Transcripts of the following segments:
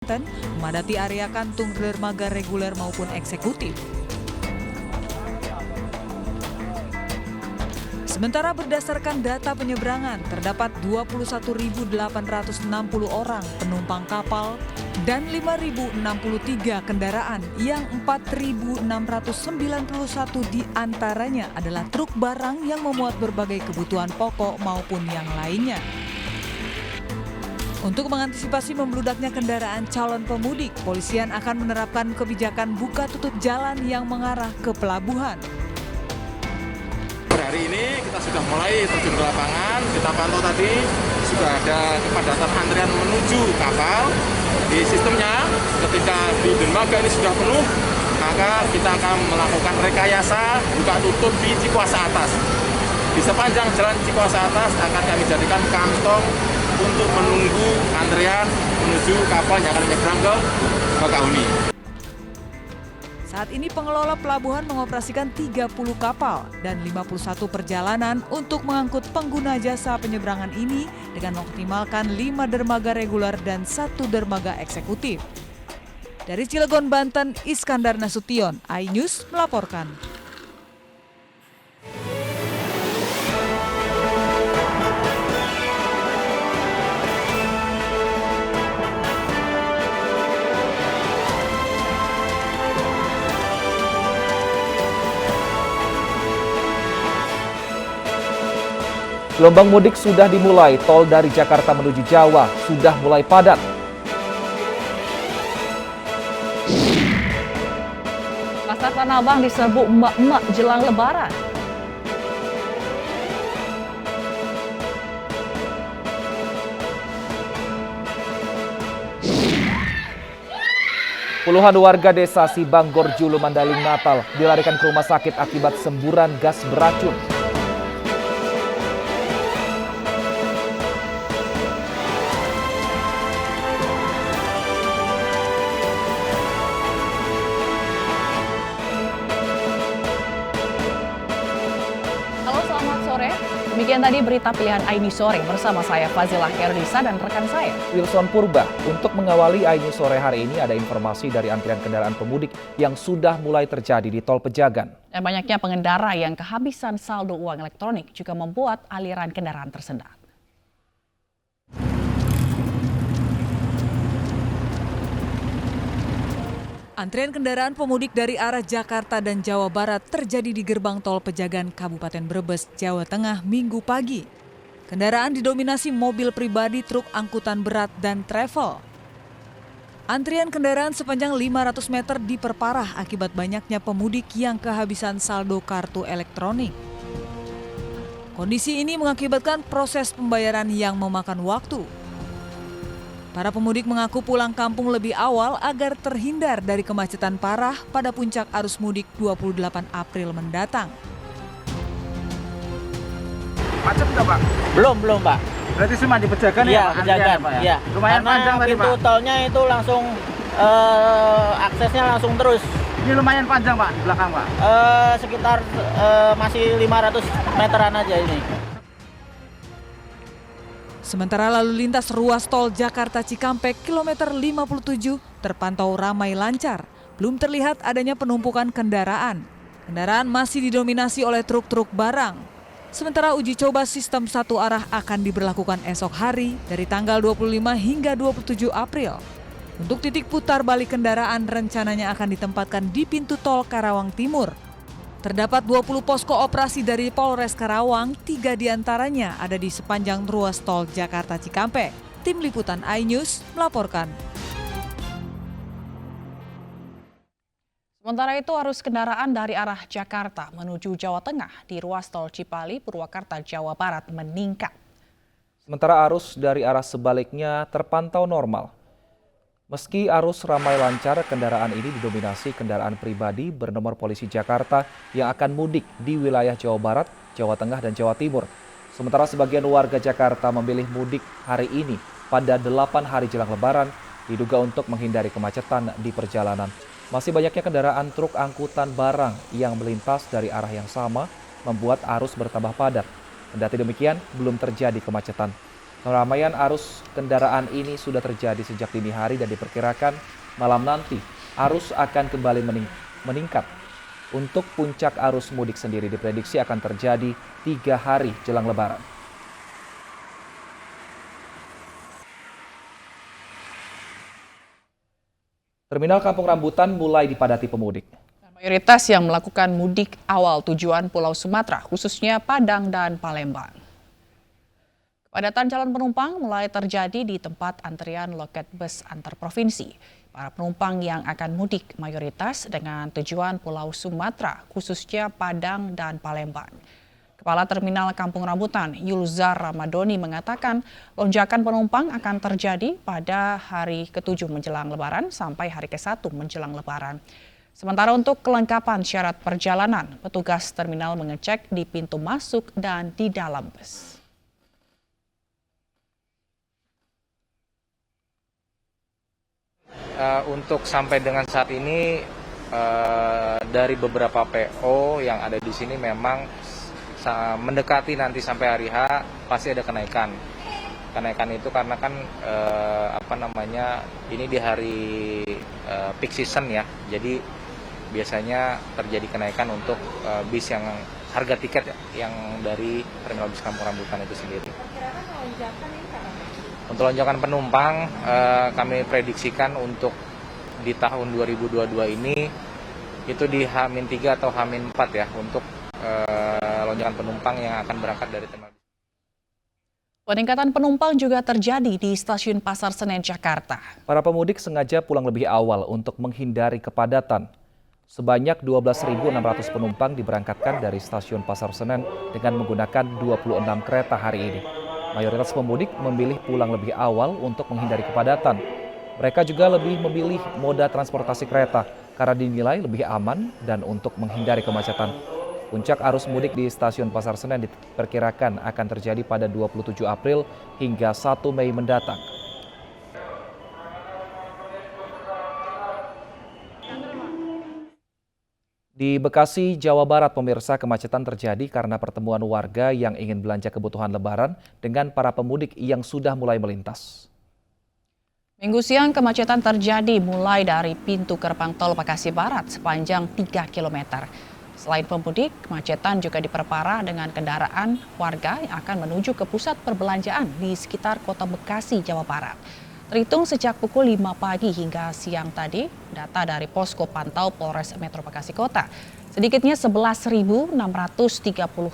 Banten memadati area kantung dermaga reguler maupun eksekutif. Sementara berdasarkan data penyeberangan, terdapat 21.860 orang penumpang kapal dan 5.063 kendaraan yang 4.691 diantaranya adalah truk barang yang memuat berbagai kebutuhan pokok maupun yang lainnya. Untuk mengantisipasi membludaknya kendaraan calon pemudik, polisian akan menerapkan kebijakan buka tutup jalan yang mengarah ke pelabuhan. Per hari ini kita sudah mulai terjun ke lapangan, kita pantau tadi sudah ada kepadatan antrian menuju kapal. Di sistemnya ketika di dermaga ini sudah penuh, maka kita akan melakukan rekayasa buka tutup di Cikuasa atas. Di sepanjang jalan Cikuasa atas akan kami jadikan kantong untuk menunggu antrian menuju kapal yang akan menyeberang ke Bakahuni. Saat ini pengelola pelabuhan mengoperasikan 30 kapal dan 51 perjalanan untuk mengangkut pengguna jasa penyeberangan ini dengan mengoptimalkan 5 dermaga reguler dan 1 dermaga eksekutif. Dari Cilegon, Banten, Iskandar Nasution, iNews melaporkan. Gelombang mudik sudah dimulai, tol dari Jakarta menuju Jawa sudah mulai padat. Pasar Tanah Abang diserbu emak-emak jelang Lebaran. Puluhan warga desa Sibanggor Julu Mandaling Natal dilarikan ke rumah sakit akibat semburan gas beracun. Halo, selamat sore. Demikian tadi berita pilihan iNews Sore bersama saya Fazilah Kerdisa dan rekan saya Wilson Purba. Untuk mengawali iNews Sore hari ini ada informasi dari antrian kendaraan pemudik yang sudah mulai terjadi di Tol Pejagan. dan banyaknya pengendara yang kehabisan saldo uang elektronik juga membuat aliran kendaraan tersendat. Antrian kendaraan pemudik dari arah Jakarta dan Jawa Barat terjadi di gerbang tol Pejagan, Kabupaten Brebes, Jawa Tengah, Minggu pagi. Kendaraan didominasi mobil pribadi, truk angkutan berat, dan travel. Antrian kendaraan sepanjang 500 meter diperparah akibat banyaknya pemudik yang kehabisan saldo kartu elektronik. Kondisi ini mengakibatkan proses pembayaran yang memakan waktu. Para pemudik mengaku pulang kampung lebih awal agar terhindar dari kemacetan parah pada puncak arus mudik 28 April mendatang. Macet nggak Pak? Belum Pak. Berarti cuma di Pejagan ya Iya, Pak? Pejagan. Antrian, Pak, ya? Iya. Lumayan Karena panjang tadi pintu Pak. tolnya itu langsung aksesnya langsung terus. Ini lumayan panjang Pak di belakang Pak. Sekitar masih 500 meteran aja ini. Sementara lalu lintas ruas tol Jakarta Cikampek kilometer 57 terpantau ramai lancar. Belum terlihat adanya penumpukan kendaraan. Kendaraan masih didominasi oleh truk-truk barang. Sementara uji coba sistem satu arah akan diberlakukan esok hari dari tanggal 25 hingga 27 April. Untuk titik putar balik kendaraan rencananya akan ditempatkan di pintu tol Karawang Timur. Terdapat 20 posko operasi dari Polres Karawang, 3 diantaranya ada di sepanjang ruas tol Jakarta Cikampek. Tim Liputan iNews melaporkan. Sementara itu arus kendaraan dari arah Jakarta menuju Jawa Tengah di ruas tol Cipali, Purwakarta, Jawa Barat meningkat. Sementara arus dari arah sebaliknya terpantau normal. Meski arus ramai lancar, kendaraan ini didominasi kendaraan pribadi bernomor polisi Jakarta yang akan mudik di wilayah Jawa Barat, Jawa Tengah, dan Jawa Timur. Sementara sebagian warga Jakarta memilih mudik hari ini pada 8 hari jelang Lebaran, diduga untuk menghindari kemacetan di perjalanan. Masih banyaknya kendaraan truk angkutan barang yang melintas dari arah yang sama membuat arus bertambah padat. Kendati demikian, belum terjadi kemacetan. Keramaian arus kendaraan ini sudah terjadi sejak dini hari dan diperkirakan malam nanti arus akan kembali meningkat. Untuk puncak arus mudik sendiri diprediksi akan terjadi 3 hari jelang Lebaran. Terminal Kampung Rambutan mulai dipadati pemudik. Mayoritas yang melakukan mudik awal tujuan Pulau Sumatera, khususnya Padang dan Palembang. Kepadatan calon penumpang mulai terjadi di tempat antrian loket bus antar provinsi. Para penumpang yang akan mudik mayoritas dengan tujuan Pulau Sumatera, khususnya Padang dan Palembang. Kepala Terminal Kampung Rambutan, Yulzar Ramadoni mengatakan lonjakan penumpang akan terjadi pada hari ke-7 menjelang Lebaran sampai hari ke-1 menjelang Lebaran. Sementara untuk kelengkapan syarat perjalanan, petugas terminal mengecek di pintu masuk dan di dalam bus. Untuk sampai dengan saat ini dari beberapa PO yang ada di sini memang mendekati nanti sampai hari H pasti ada kenaikan. Kenaikan itu karena kan ini di hari peak season ya. Jadi biasanya terjadi kenaikan untuk bis yang harga tiket yang dari Terminal Bis Kampung Rambutan itu sendiri. Untuk lonjakan penumpang kami prediksikan untuk di tahun 2022 ini itu di H-3 atau H-4 ya untuk lonjakan penumpang yang akan berangkat dari Terminal. Peningkatan penumpang juga terjadi di Stasiun Pasar Senen, Jakarta. Para pemudik sengaja pulang lebih awal untuk menghindari kepadatan. Sebanyak 12.600 penumpang diberangkatkan dari Stasiun Pasar Senen dengan menggunakan 26 kereta hari ini. Mayoritas pemudik memilih pulang lebih awal untuk menghindari kepadatan. Mereka juga lebih memilih moda transportasi kereta karena dinilai lebih aman dan untuk menghindari kemacetan. Puncak arus mudik di Stasiun Pasar Senen diperkirakan akan terjadi pada 27 April hingga 1 Mei mendatang. Di Bekasi, Jawa Barat, pemirsa, kemacetan terjadi karena pertemuan warga yang ingin belanja kebutuhan Lebaran dengan para pemudik yang sudah mulai melintas. Minggu siang kemacetan terjadi mulai dari pintu gerbang tol Bekasi Barat sepanjang 3 km. Selain pemudik, kemacetan juga diperparah dengan kendaraan warga yang akan menuju ke pusat perbelanjaan di sekitar kota Bekasi, Jawa Barat. Terhitung sejak pukul 5 pagi hingga siang tadi, data dari Posko Pantau Polres Metro Bekasi Kota, sedikitnya 11.630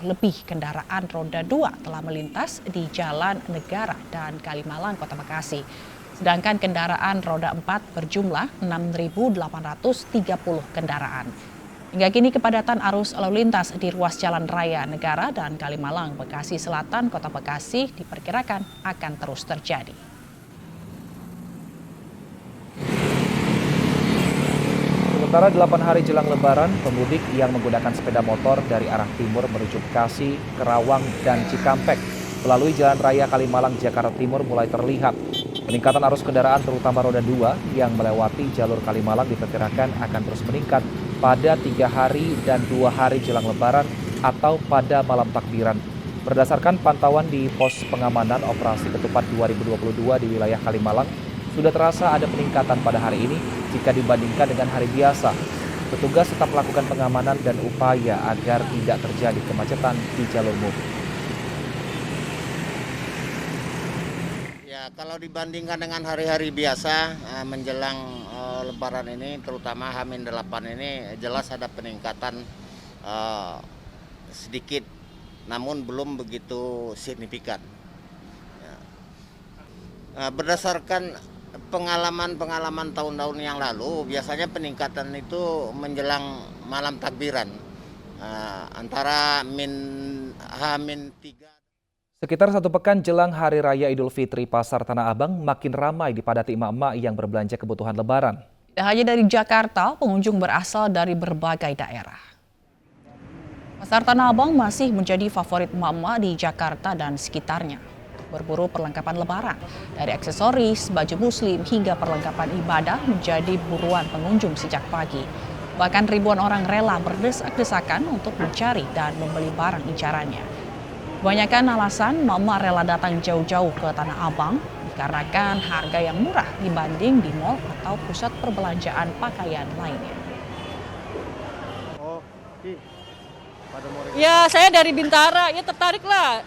lebih kendaraan roda 2 telah melintas di Jalan Negara dan Kalimalang, Kota Bekasi. Sedangkan kendaraan roda 4 berjumlah 6.830 kendaraan. Hingga kini kepadatan arus lalu lintas di ruas Jalan Raya Negara dan Kalimalang, Bekasi Selatan, Kota Bekasi diperkirakan akan terus terjadi. Sementara 8 hari jelang Lebaran, pemudik yang menggunakan sepeda motor dari arah timur menuju Bekasi, Kerawang, dan Cikampek melalui Jalan Raya Kalimalang, Jakarta Timur mulai terlihat. Peningkatan arus kendaraan terutama roda 2 yang melewati jalur Kalimalang diperkirakan akan terus meningkat pada 3 hari dan 2 hari jelang Lebaran atau pada malam takbiran. Berdasarkan pantauan di pos pengamanan operasi ketupat 2022 di wilayah Kalimalang, sudah terasa ada peningkatan pada hari ini jika dibandingkan dengan hari biasa. Petugas tetap melakukan pengamanan dan upaya agar tidak terjadi kemacetan di jalur mudik. Ya, kalau dibandingkan dengan hari-hari biasa menjelang Lebaran ini, terutama H-8 ini jelas ada peningkatan sedikit, namun belum begitu signifikan. Ya. Berdasarkan pengalaman tahun-tahun yang lalu, biasanya peningkatan itu menjelang malam takbiran antara H-3. Sekitar 1 pekan jelang Hari Raya Idul Fitri, Pasar Tanah Abang makin ramai dipadati emak-emak yang berbelanja kebutuhan Lebaran. Tidak hanya dari Jakarta, pengunjung berasal dari berbagai daerah. Pasar Tanah Abang masih menjadi favorit emak-emak di Jakarta dan sekitarnya. Berburu perlengkapan Lebaran, dari aksesoris, baju muslim hingga perlengkapan ibadah menjadi buruan pengunjung sejak pagi. Bahkan ribuan orang rela berdesak-desakan untuk mencari dan membeli barang incarannya. Kebanyakan alasan mama rela datang jauh-jauh ke Tanah Abang dikarenakan harga yang murah dibanding di mal atau pusat perbelanjaan pakaian lainnya. Ya, saya dari Bintara, ya tertarik lah.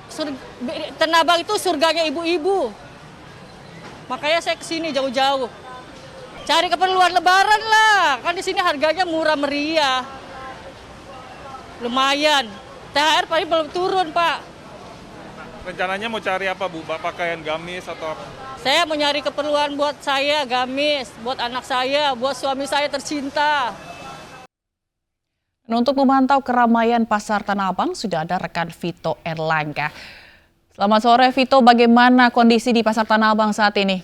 Tanah Abang itu surganya ibu-ibu. Makanya saya kesini jauh-jauh. Cari keperluan lebaran lah, kan di sini harganya murah meriah. Lumayan. THR paling belum turun, Pak. Rencananya mau cari apa, Bu? Pakaian gamis atau apa? Saya mau nyari keperluan buat saya, gamis, buat anak saya, buat suami saya tercinta. Untuk memantau keramaian Pasar Tanah Abang, sudah ada rekan Vito Erlangga. Selamat sore, Vito. Bagaimana kondisi di Pasar Tanah Abang saat ini?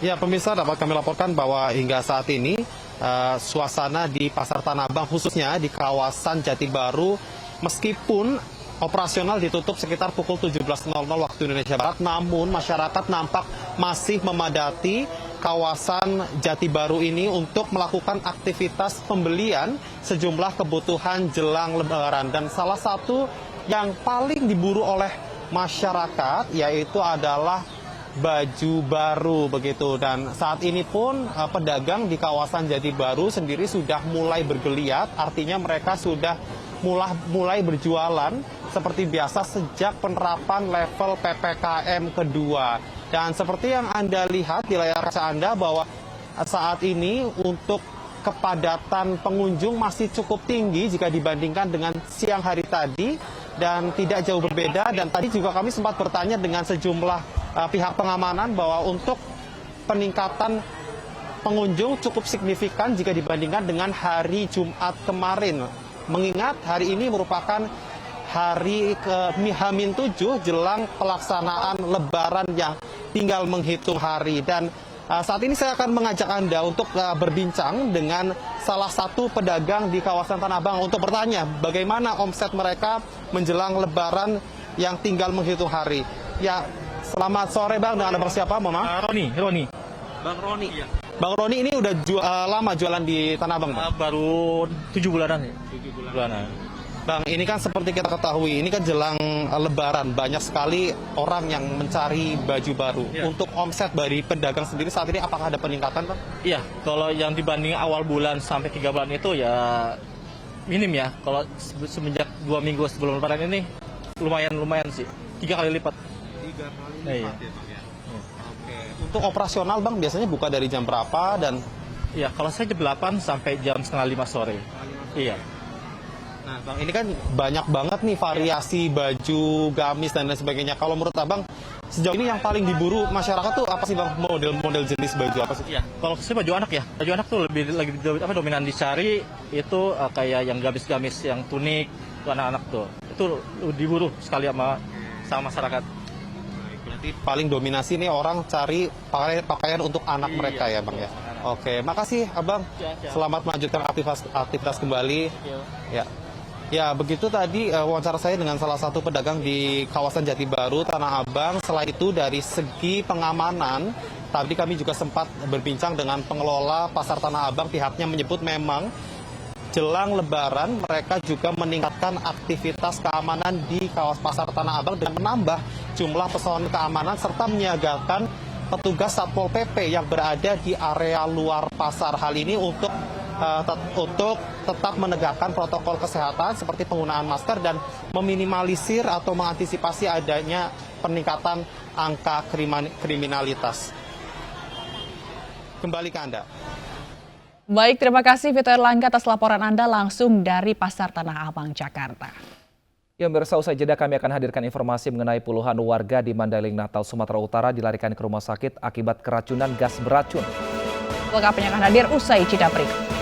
Ya, pemirsa, dapat kami laporkan bahwa hingga saat ini suasana di Pasar Tanah Abang, khususnya di kawasan Jati Baru, meskipun operasional ditutup sekitar pukul 17.00 waktu Indonesia Barat, namun masyarakat nampak masih memadati kawasan Jati Baru ini untuk melakukan aktivitas pembelian sejumlah kebutuhan jelang Lebaran. Dan salah satu yang paling diburu oleh masyarakat yaitu adalah baju baru begitu. Dan saat ini pun pedagang di kawasan Jati Baru sendiri sudah mulai bergeliat, artinya mereka sudah mulai berjualan seperti biasa sejak penerapan level PPKM kedua. Dan seperti yang Anda lihat di layar kaca Anda bahwa saat ini untuk kepadatan pengunjung masih cukup tinggi jika dibandingkan dengan siang hari tadi dan tidak jauh berbeda. Dan tadi juga kami sempat bertanya dengan sejumlah pihak pengamanan bahwa untuk peningkatan pengunjung cukup signifikan jika dibandingkan dengan hari Jumat kemarin. Mengingat hari ini merupakan hari ke-7 jelang pelaksanaan Lebaran yang tinggal menghitung hari. Dan saat ini saya akan mengajak Anda untuk berbincang dengan salah satu pedagang di kawasan Tanah Abang untuk bertanya bagaimana omset mereka menjelang Lebaran yang tinggal menghitung hari. Ya, selamat sore Bang, dengan Bang siapa, Mama? Roni. Bang Roni. Iya. Bang Roni ini udah lama jualan di Tanah Abang, Bang? Baru 7 bulanan ya. 7 bulanan. Bang, ini kan seperti kita ketahui, ini kan jelang Lebaran, banyak sekali orang yang mencari baju baru. Ya. Untuk omset dari pedagang sendiri saat ini apakah ada peningkatan, Bang? Iya, kalau yang dibanding awal bulan sampai 3 bulan itu ya minim ya. Kalau semenjak 2 minggu sebelum Lebaran ini lumayan sih, 3 kali lipat. 3 kali lipat iya. Ya, Bang ya? Oke. Untuk operasional, Bang, biasanya buka dari jam berapa dan... Iya, kalau saya jam 8 sampai jam setengah 5 sore. Iya. Nah, Bang, ini kan banyak banget nih variasi baju, gamis, dan lain sebagainya. Kalau menurut Abang, sejauh ini yang paling diburu masyarakat tuh apa sih, Bang? Model-model jenis baju apa sih? Iya, kalau saya baju anak ya. Baju anak tuh lebih dominan dicari itu kayak yang gamis-gamis, yang tunik, itu anak-anak tuh. Itu diburu sekali sama masyarakat. Berarti paling dominasi nih orang cari pakaian untuk anak mereka ya, Bang ya. Oke, makasih Abang. Selamat melanjutkan aktivitas kembali. Ya. Ya, begitu tadi wawancara saya dengan salah satu pedagang di kawasan Jati Baru, Tanah Abang. Selain itu dari segi pengamanan, tadi kami juga sempat berbincang dengan pengelola Pasar Tanah Abang. Pihaknya menyebut memang jelang Lebaran mereka juga meningkatkan aktivitas keamanan di kawasan Pasar Tanah Abang dan menambah jumlah personil keamanan serta menyiagakan petugas Satpol PP yang berada di area luar pasar. Hal ini untuk tetap menegakkan protokol kesehatan seperti penggunaan masker dan meminimalisir atau mengantisipasi adanya peningkatan angka kriminalitas. Kembali ke Anda. Baik, terima kasih Vito Erlangga atas laporan Anda langsung dari Pasar Tanah Abang, Jakarta. Ya, pemirsa, usai jeda kami akan hadirkan informasi mengenai puluhan warga di Mandailing, Natal, Sumatera Utara dilarikan ke rumah sakit akibat keracunan gas beracun. Lengkapnya akan hadir usai jeda berikut.